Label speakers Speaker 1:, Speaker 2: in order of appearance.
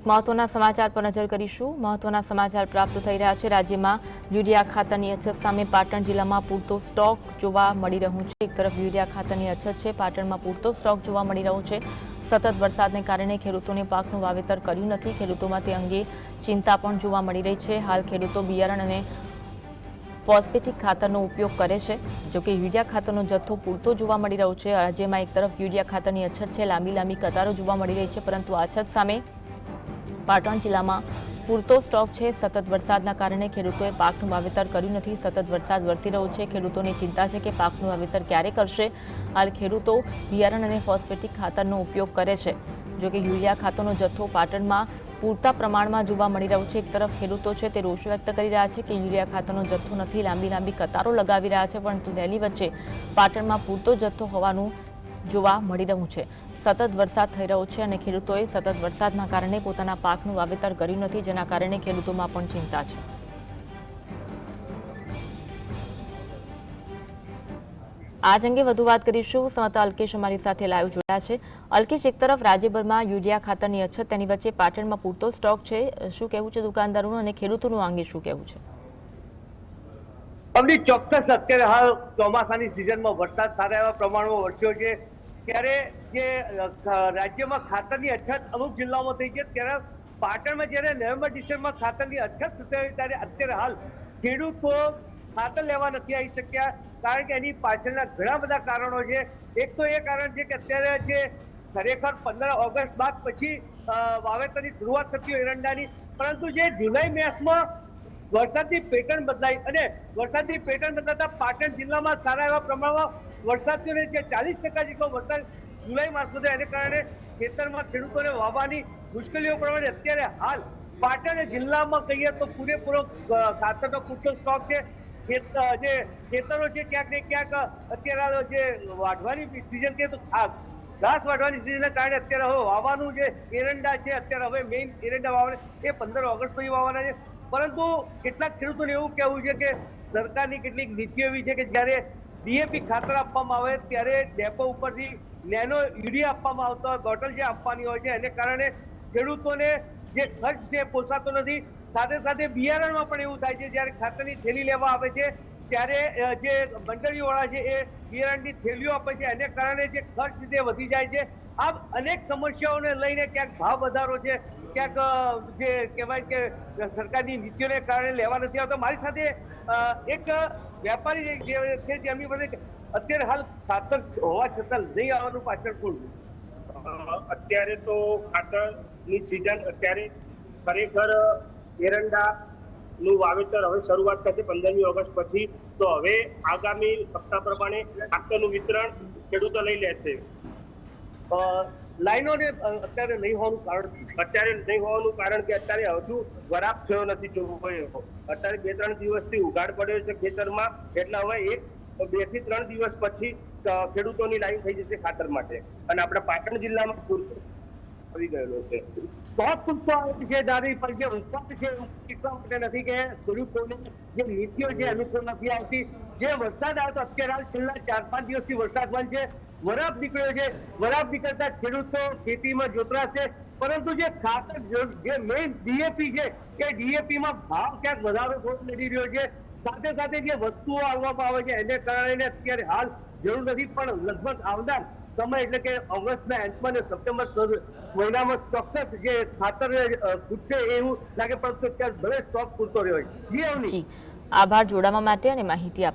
Speaker 1: એક મહત્વના સમાચાર પર નજર કરીશું। મહત્વના સમાચાર પ્રાપ્ત થઈ રહ્યા છે। રાજ્યમાં યુરિયા ખાતરની અછત સામે પાટણ જિલ્લામાં પૂરતો સ્ટોક જોવા મળી રહ્યો છે। એક તરફ યુરિયા ખાતરની અછત છે, પાટણમાં પૂરતો સ્ટોક જોવા મળી રહ્યો છે। સતત વરસાદને કારણે ખેડૂતોને પાકનું વાવેતર કર્યું નથી। ખેડૂતોમાં તે અંગે ચિંતા પણ જોવા મળી રહી છે। હાલ ખેડૂતો બિયારણ અને ફોસ્ફેટિક ખાતરનો ઉપયોગ કરે છે। જોકે યુરિયા ખાતરનો જથ્થો પૂરતો જોવા મળી રહ્યો છે। રાજ્યમાં એક તરફ યુરિયા ખાતરની અછત છે, લાંબી કતારો જોવા મળી રહી છે, પરંતુ આ અછત સામે પાટણ જિલ્લામાં પૂરતો સ્ટોક છે। સતત વરસાદના કારણે ખેડૂતોએ પાકનું વાવેતર કર્યું નથી। સતત વરસાદ વરસી રહ્યો છે, ખેડૂતોની ચિંતા છે કે પાકનું વાવેતર ક્યારે કરશે। હાલ ખેડૂતો બિયારણ અને ફોસ્ફેટિક ખાતરનો ઉપયોગ કરે છે। જોકે યુરિયા ખાતરનો જથ્થો પાટણમાં પૂરતા પ્રમાણમાં જોવા મળી રહ્યો છે। એક તરફ ખેડૂતો છે તે રોષ વ્યક્ત કરી રહ્યા છે કે યુરિયા ખાતરનો જથ્થો નથી, લાંબી કતારો લગાવી રહ્યા છે, પરંતુ દિલ્હી વચ્ચે પાટણમાં પૂરતો જથ્થો હોવાનું જોવા મળી રહ્યું છે। સતત વરસાદ થઈ રહ્યો છે અને ખેડૂતોએ સતત વરસાદના કારણે પોતાના પાકનું વાવેતર કર્યું નથી, જેના કારણે ખેડૂતોમાં પણ ચિંતા છે। આજ અંગે વધુ વાત કરીશું। સંવાદદાતા અલ્કેશ અમારી સાથે લાઈવ જોડાયા છે। અલ્કેશ, એક તરફ રાજ્યભરમાં યુરિયા ખાતરની અછત, તેની વચ્ચે પાટણમાં પૂરતો સ્ટોક છે, શું કહેવું છે દુકાનદારોનું અને ખેડૂતોનું અંગે શું કહેવું છે?
Speaker 2: અમની ચોક્કસ અત્યારે હાલ ચોમાસાની સિઝનમાં વરસાદ સારા એવા પ્રમાણમાં વરસ્યો છે, ત્યારે જે રાજ્યમાં ખાતરની અછત અમુક જિલ્લાઓમાં થઈ છે, ત્યારે પાટણમાં જ્યારે નવેમ્બર ડિસેમ્બરમાં ખાતરની અછત સર્જાઈ, ત્યારે અત્યારે હાલ ખેડૂતો ખાતર લેવા નથી આવી શક્યા, કારણ કે એની પાછળના ઘણા બધા કારણો છે। એક તો એ કારણ છે કે અત્યારે જે ખરેખર 15 ઓગસ્ટ બાદ પછી વાવેતરની શરૂઆત થતી હોય એરંડાની, પરંતુ જે જુલાઈ માસમાં વરસાદની પેટર્ન બદલાઈ અને વરસાદની પેટર્ન બદલાતા પાટણ જિલ્લામાં સારા એવા પ્રમાણમાં વરસાદ થયો છે। 40% જેટલો વરસાદ જુલાઈ માસમાં થયો, એને કારણે ખેતરમાં ખેડૂતોને વાવવાની મુશ્કેલીઓ પ્રમાણે અત્યારે હાલ પાટણ જિલ્લામાં કહીએ તો પૂરેપૂરો ખાતરનો પૂરતો સ્ટોક છે। જે ખેતરો છે ક્યાંક ને ક્યાંક અત્યારે જે વાઢવાની સિઝન કે તો ઘાસ વાઢવાની સિઝનના કારણે અત્યારે હવે વાવવાનું જે એરંડા છે, અત્યારે હવે મેઇન એરંડા વાવવાના એ 15 ઓગસ્ટ પછી વાવવાના છે, પરંતુ કેટલાક ખેડૂતોને એવું કહેવું છે કે સરકારની કેટલીક નીતિઓ એવી છે કે જ્યારે ડીએપી ખાતર આપવામાં આવે ત્યારે ડેપો ઉપરથી નેનો યુરિયા આપવામાં આવતો હોય, બોટલ જે આપવાની હોય છે, એને કારણે ખેડૂતોને જે ખર્ચ છે પોસાતો નથી। સાથે સાથે બિયારણમાં પણ એવું થાય છે, જ્યારે ખાતરની થેલી લેવા આવે છે ત્યારે જે મંડળીઓવાળા છે એ બિયારણની થેલીઓ આપે છે, એને કારણે જે ખર્ચ છે તે વધી જાય છે। આમ અનેક સમસ્યાઓને લઈને ક્યાંક ભાવ વધારો છે, ક્યાંક જે કહેવાય કે સરકારની નીતિઓને કારણે લેવા નથી આવતો। મારી સાથે એક વેપારી જે છે જેમની પાસે અત્યારે હાલ ખાતર હોવા છતાં નહીં આવવાનું પાછળ કોણ?
Speaker 3: અત્યારે તો ખાતરની સિઝન અત્યારે ખરેખર એરંડા નું વાવેતર હવે શરૂઆત થશે 15મી ઓગસ્ટ પછી, તો હવે આગામી સપ્તાહ પ્રમાણે ખાતરનું વિતરણ ખેડૂતો લઈ લેશે।
Speaker 2: લાઈનોને અત્યારે નહીં હોવાનું કારણ શું?
Speaker 3: અત્યારે નહીં હોવાનું કારણ કે અત્યારે હજુ વરાપ થયો નથી જોવો, અત્યારે 2-3 દિવસથી ઉઘાડ પડ્યો છે ખેતરમાં, એટલે હવે 2 થી 3 દિવસ પછી ખેડૂતોની લાઈન થઈ જશે ખાતર માટે, અને આપણા પાટણ જિલ્લામાં આવી ગયેલો છે।
Speaker 2: સ્ટોક પૂરતો આવે છે દાદી, પણ જે ઉત્પાદ છે એટલા માટે નથી કે ખેડૂતોને જે નીતિઓ છે અનુકૂળ નથી આવતી। જે વરસાદ આવ્યો અત્યારે છેલ્લા 4-5 દિવસથી વરસાદ બંધ છે, વરાપ નીકળ્યો છે, વરાપ નીકળતા ખેડૂતો ખેતીમાં જોતરાશે, પરંતુ જે ખાતર જે મેઇન ડીએપી છે એ ડીએપીમાં ભાવ ક્યાંક વધારો થોડો મળી રહ્યો છે। સાથે સાથે જે વસ્તુઓ આવવામાં આવે છે એને કારણે અત્યારે હાલ જરૂર નથી, પણ લગભગ આવનાર સમય એટલે કે ઓગસ્ટના એન્ડમાં અને સપ્ટેમ્બર મહિનામાં ચોક્કસ જે ખાતર ખૂટશે એવું લાગે, પરંતુ અત્યારે ભલે સ્ટોક પૂરતો રહ્યો।
Speaker 1: જી, આભાર જોડાવા માટે અને માહિતી